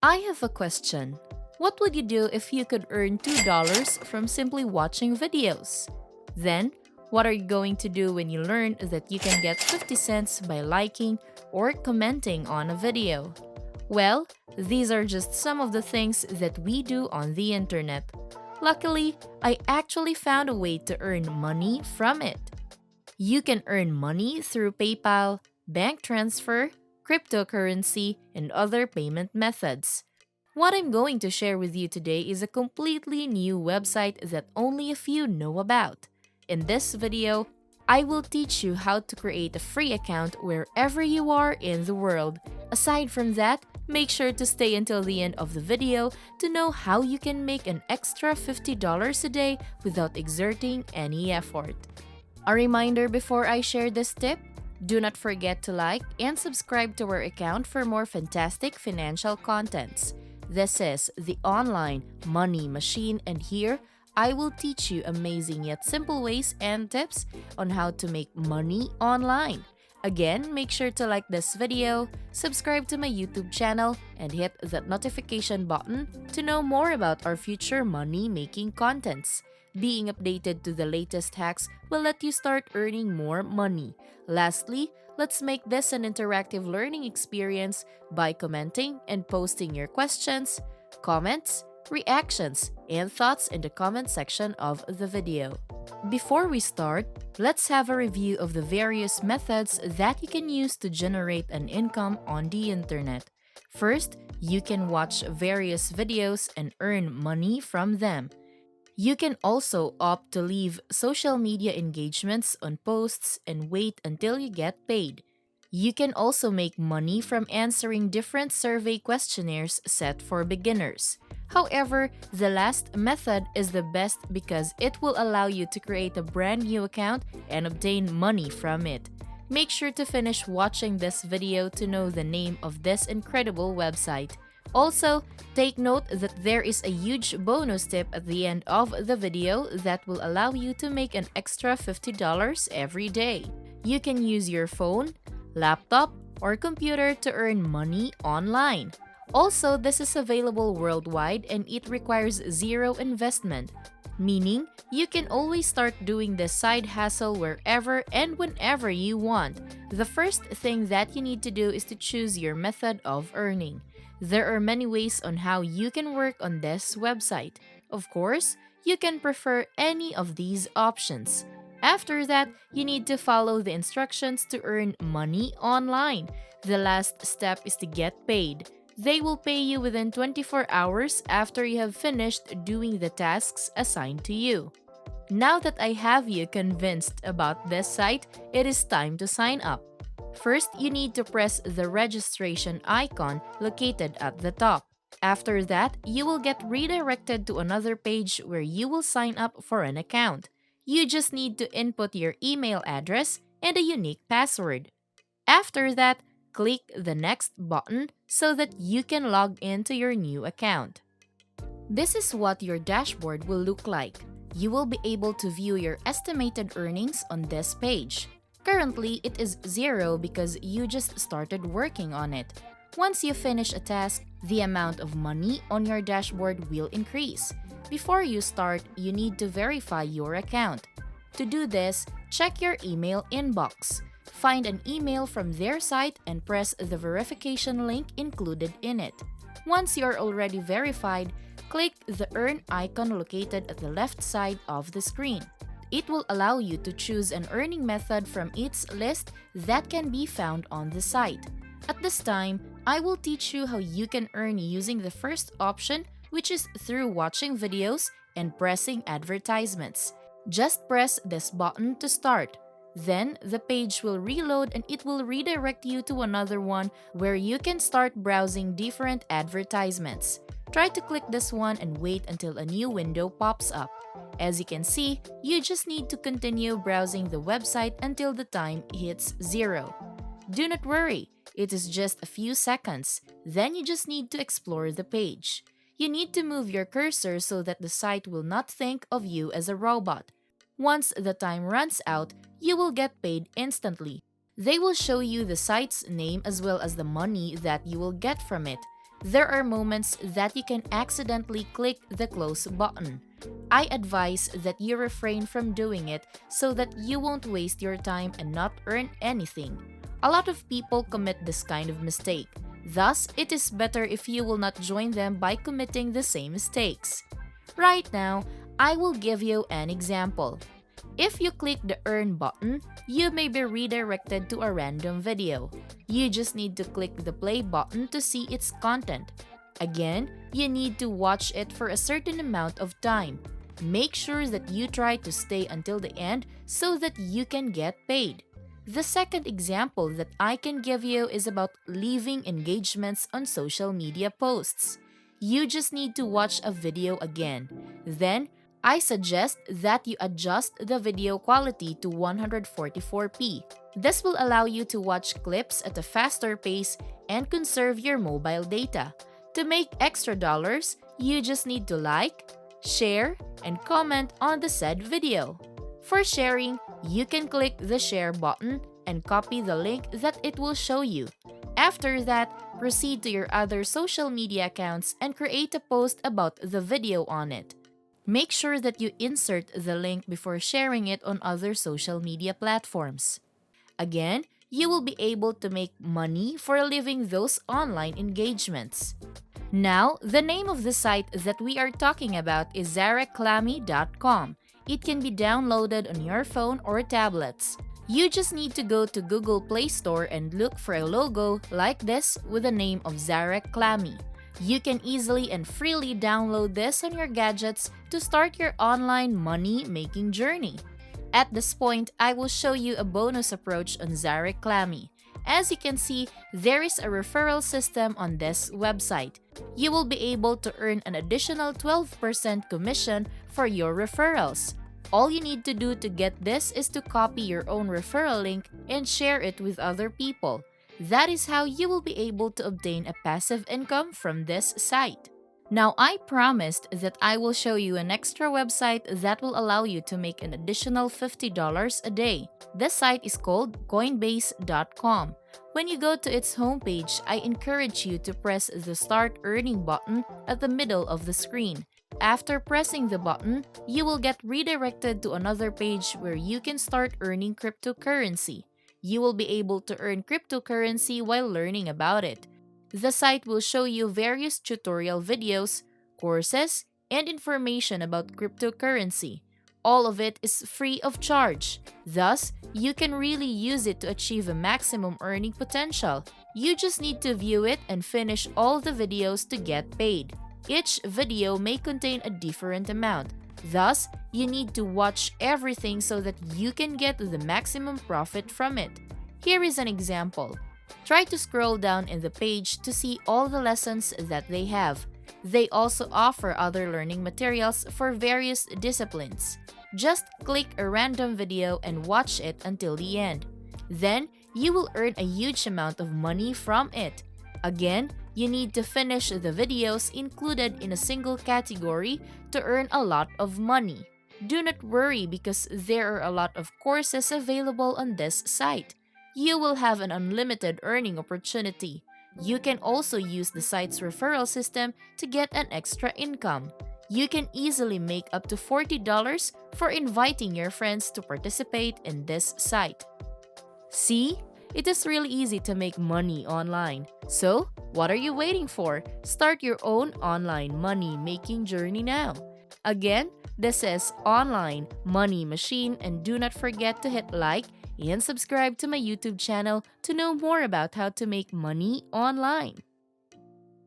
I have a question. What would you do if you could earn $2 from simply watching videos? Then, what are you going to do when you learn that you can get 50 cents by liking or commenting on a video? Well, these are just some of the things that we do on the internet. Luckily, I actually found a way to earn money from it. You can earn money through PayPal, bank transfer, cryptocurrency, and other payment methods. What I'm going to share with you today is a completely new website that only a few know about. In this video, I will teach you how to create a free account wherever you are in the world. Aside from that, make sure to stay until the end of the video to know how you can make an extra $50 a day without exerting any effort. A reminder before I share this tip, do not forget to like and subscribe to our account for more fantastic financial contents. This is the online money machine, and here I will teach you amazing yet simple ways and tips on how to make money online. Again, make sure to like this video, subscribe to my YouTube channel, and hit that notification button to know more about our future money-making contents. Being updated to the latest hacks will let you start earning more money. Lastly, let's make this an interactive learning experience by commenting and posting your questions, comments, reactions, and thoughts in the comment section of the video. Before we start, let's have a review of the various methods that you can use to generate an income on the internet. First, you can watch various videos and earn money from them. You can also opt to leave social media engagements on posts and wait until you get paid. You can also make money from answering different survey questionnaires set for beginners. However, the last method is the best because it will allow you to create a brand new account and obtain money from it. Make sure to finish watching this video to know the name of this incredible website. Also, take note that there is a huge bonus tip at the end of the video that will allow you to make an extra $50 every day. You can use your phone, laptop, or computer to earn money online. Also, this is available worldwide and it requires zero investment, meaning you can always start doing this side hustle wherever and whenever you want. The first thing that you need to do is to choose your method of earning. There are many ways on how you can work on this website. Of course, you can prefer any of these options. After that, you need to follow the instructions to earn money online. The last step is to get paid. They will pay you within 24 hours after you have finished doing the tasks assigned to you. Now that I have you convinced about this site, it is time to sign up. First, you need to press the registration icon located at the top. After that, you will get redirected to another page where you will sign up for an account. You just need to input your email address and a unique password. After that, click the next button so that you can log into your new account. This is what your dashboard will look like. You will be able to view your estimated earnings on this page. Currently, it is 0 because you just started working on it. Once you finish a task, the amount of money on your dashboard will increase. Before you start, you need to verify your account. To do this, check your email inbox. Find an email from their site and press the verification link included in it. Once you are already verified, click the Earn icon located at the left side of the screen. It will allow you to choose an earning method from its list that can be found on the site. At this time, I will teach you how you can earn using the first option, which is through watching videos and pressing advertisements. Just press this button to start. Then, the page will reload and it will redirect you to another one where you can start browsing different advertisements. Try to click this one and wait until a new window pops up. As you can see, you just need to continue browsing the website until the time hits 0. Do not worry, it is just a few seconds. Then you just need to explore the page. You need to move your cursor so that the site will not think of you as a robot. Once the time runs out, you will get paid instantly. They will show you the site's name as well as the money that you will get from it. There are moments that you can accidentally click the close button. I advise that you refrain from doing it so that you won't waste your time and not earn anything. A lot of people commit this kind of mistake. Thus, it is better if you will not join them by committing the same mistakes. Right now, I will give you an example. If you click the Earn button, you may be redirected to a random video. You just need to click the play button to see its content. Again, you need to watch it for a certain amount of time. Make sure that you try to stay until the end so that you can get paid. The second example that I can give you is about leaving engagements on social media posts. You just need to watch a video again. Then, I suggest that you adjust the video quality to 144p. This will allow you to watch clips at a faster pace and conserve your mobile data. To make extra dollars, you just need to like, share, and comment on the said video. For sharing, you can click the share button and copy the link that it will show you. After that, proceed to your other social media accounts and create a post about the video on it. Make sure that you insert the link before sharing it on other social media platforms. Again, you will be able to make money for leaving those online engagements. Now, the name of the site that we are talking about is zaraclammy.com. It can be downloaded on your phone or tablets. You just need to go to Google Play Store and look for a logo like this with the name of Zara Clammy. You can easily and freely download this on your gadgets to start your online money-making journey. At this point, I will show you a bonus approach on Zara Clammy. As you can see, there is a referral system on this website. You will be able to earn an additional 12% commission for your referrals. All you need to do to get this is to copy your own referral link and share it with other people. That is how you will be able to obtain a passive income from this site. Now, I promised that I will show you an extra website that will allow you to make an additional $50 a day. This site is called Coinbase.com. When you go to its homepage, I encourage you to press the Start Earning button at the middle of the screen. After pressing the button, you will get redirected to another page where you can start earning cryptocurrency. You will be able to earn cryptocurrency while learning about it. The site will show you various tutorial videos, courses, and information about cryptocurrency. All of it is free of charge. Thus, you can really use it to achieve a maximum earning potential. You just need to view it and finish all the videos to get paid. Each video may contain a different amount. Thus, you need to watch everything so that you can get the maximum profit from it. Here is an example. Try to scroll down in the page to see all the lessons that they have. They also offer other learning materials for various disciplines. Just click a random video and watch it until the end. Then, you will earn a huge amount of money from it. Again, you need to finish the videos included in a single category to earn a lot of money. Do not worry because there are a lot of courses available on this site. You will have an unlimited earning opportunity. You can also use the site's referral system to get an extra income. You can easily make up to $40 for inviting your friends to participate in this site. See? It is really easy to make money online. So, what are you waiting for? Start your own online money-making journey now. Again, this is Online Money Machine, and do not forget to hit like and subscribe to my YouTube channel to know more about how to make money online.